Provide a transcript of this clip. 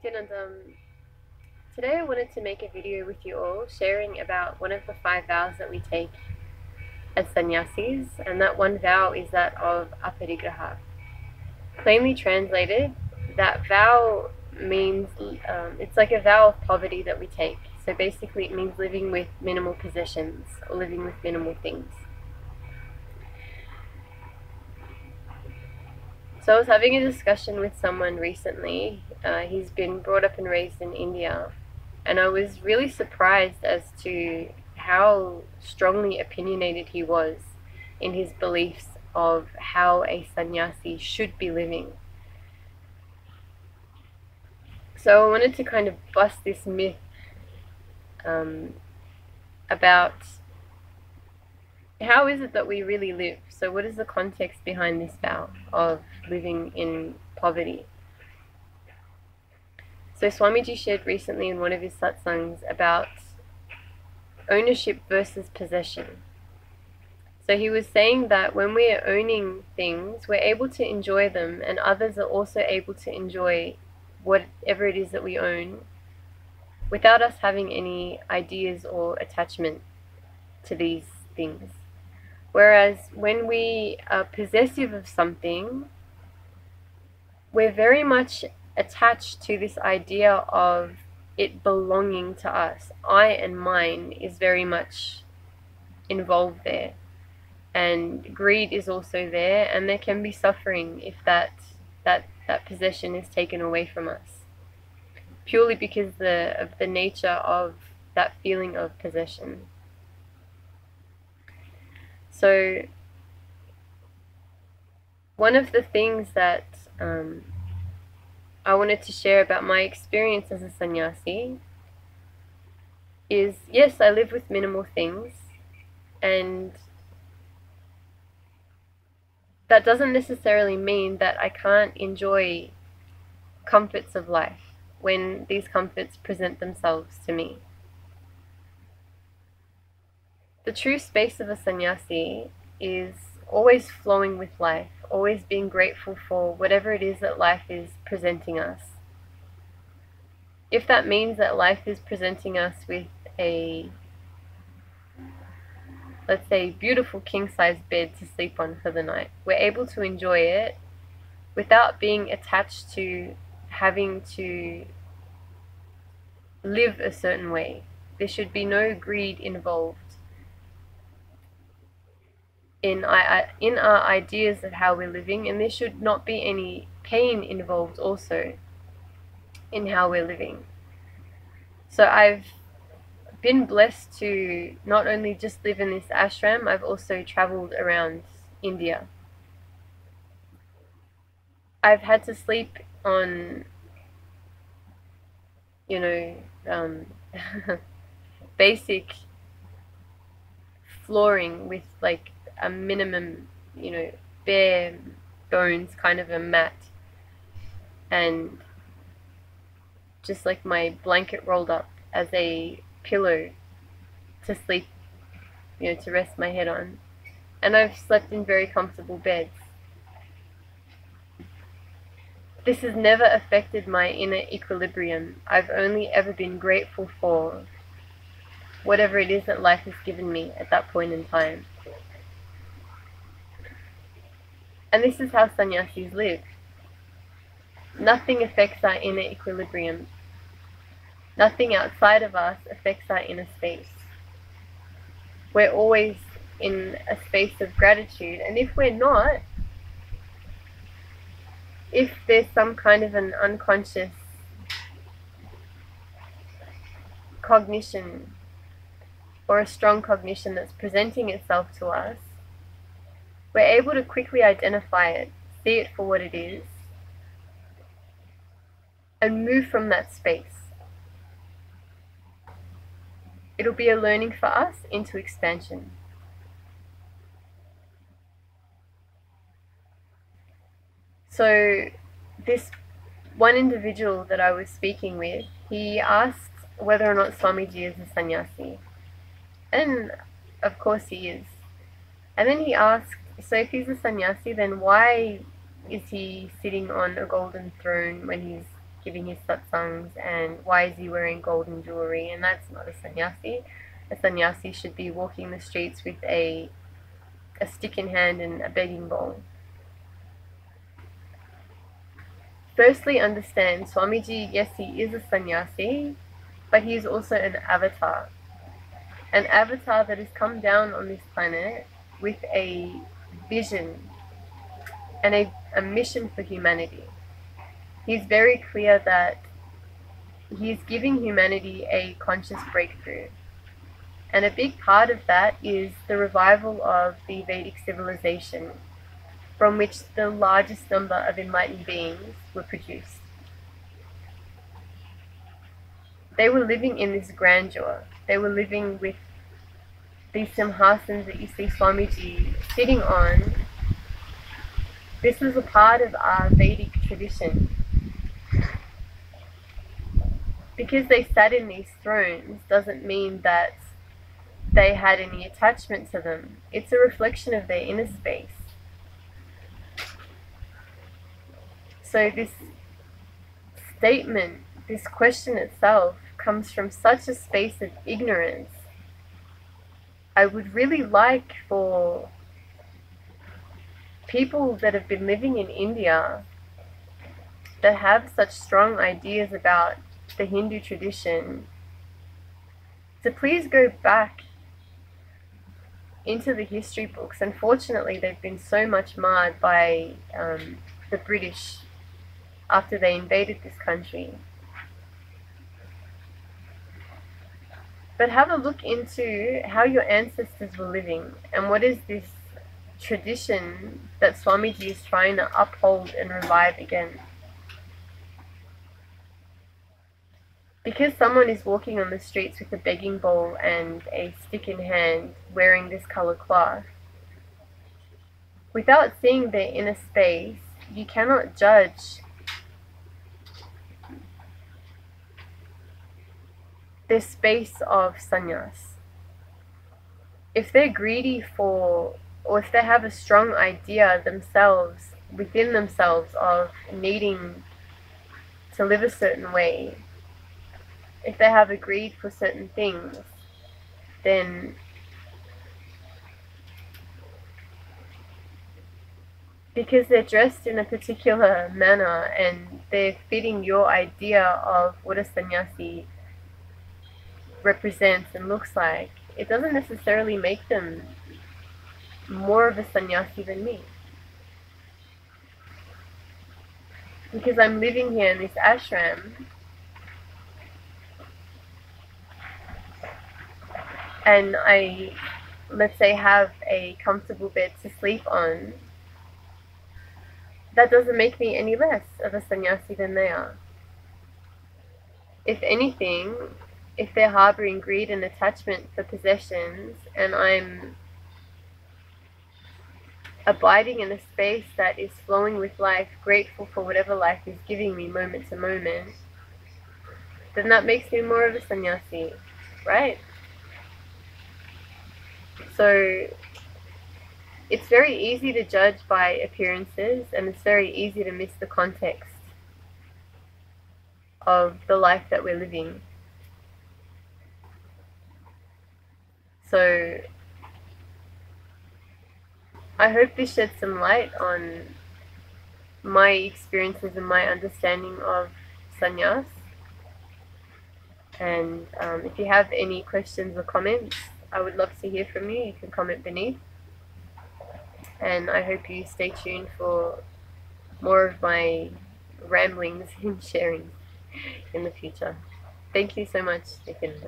Nitin, and today I wanted to make a video with you all sharing about one of the 5 vows that we take as sannyasis, and that one vow is that of Aparigraha. Plainly translated, that vow means it's like a vow of poverty that we take. So basically it means living with minimal possessions or living with minimal things. So I was having a discussion with someone recently. He's been brought up and raised in India, and I was really surprised as to how strongly opinionated he was in his beliefs of how a sannyasi should be living. So I wanted to kind of bust this myth about how is it that we really live. So what is the context behind this vow of living in poverty? So Swamiji shared recently in one of his satsangs about ownership versus possession. So he was saying that when we are owning things, we're able to enjoy them, and others are also able to enjoy whatever it is that we own without us having any ideas or attachment to these things. Whereas when we are possessive of something, we're very much attached to this idea of it belonging to us. I and mine is very much involved there. And greed is also there, and there can be suffering if that possession is taken away from us, purely because of the nature of that feeling of possession. So one of the things that I wanted to share about my experience as a sannyasi is, yes, I live with minimal things, and that doesn't necessarily mean that I can't enjoy comforts of life when these comforts present themselves to me. The true space of a sannyasi is always flowing with life, always being grateful for whatever it is that life is presenting us. If that means that life is presenting us with a, let's say, beautiful king-size bed to sleep on for the night, we're able to enjoy it without being attached to having to live a certain way. There should be no greed involved in our ideas of how we're living, and there should not be any pain involved also in how we're living. So I've been blessed to not only just live in this ashram, I've also traveled around India. I've had to sleep on, basic flooring with like a minimum, bare bones kind of a mat, and just like my blanket rolled up as a pillow to sleep, to rest my head on. And I've slept in very comfortable beds. This has never affected my inner equilibrium. I've only ever been grateful for whatever it is that life has given me at that point in time. And this is how sannyasis live. Nothing affects our inner equilibrium. Nothing outside of us affects our inner space. We're always in a space of gratitude, and if we're not, if there's some kind of an unconscious cognition or a strong cognition that's presenting itself to us, we're able to quickly identify it, see it for what it is, and move from that space. It'll be a learning for us into expansion. So this one individual that I was speaking with, he asked whether or not Swamiji is a sannyasi. And of course he is. And then he asked, so if he's a sannyasi, then why is he sitting on a golden throne when he's giving his satsangs, and why is he wearing golden jewelry, and that's not a sannyasi. A sannyasi should be walking the streets with a stick in hand and a begging bowl. Firstly, understand Swamiji, yes, he is a sannyasi, but he is also an avatar. An avatar that has come down on this planet with a vision and a mission for humanity. He's very clear that he's giving humanity a conscious breakthrough. And a big part of that is the revival of the Vedic civilization, from which the largest number of enlightened beings were produced. They were living in this grandeur. They were living with these simhasans that you see Swamiji sitting on. This was a part of our Vedic tradition. Because they sat in these thrones doesn't mean that they had any attachment to them. It's a reflection of their inner space. So this statement, this question itself, comes from such a space of ignorance. I would really like for people that have been living in India, that have such strong ideas about the Hindu tradition, to please go back into the history books. Unfortunately, they've been so much marred by the British after they invaded this country. But have a look into how your ancestors were living, and what is this tradition that Swamiji is trying to uphold and revive again. Because someone is walking on the streets with a begging bowl and a stick in hand, wearing this color cloth, without seeing their inner space, you cannot judge their space of sannyas. If they're greedy for, or if they have a strong idea themselves, within themselves, of needing to live a certain way, if they have a greed for certain things, then because they're dressed in a particular manner and they're fitting your idea of what a sannyasi represents and looks like, it doesn't necessarily make them more of a sannyasi than me. Because I'm living here in this ashram, and I, let's say, have a comfortable bed to sleep on, that doesn't make me any less of a sannyasi than they are. If anything, if they're harboring greed and attachment for possessions, and I'm abiding in a space that is flowing with life, grateful for whatever life is giving me moment to moment, then that makes me more of a sannyasi, right? So it's very easy to judge by appearances, and it's very easy to miss the context of the life that we're living. So I hope this sheds some light on my experiences and my understanding of sannyas. And if you have any questions or comments, I would love to hear from you. You can comment beneath. And I hope you stay tuned for more of my ramblings and sharing in the future. Thank you so much, Nitin.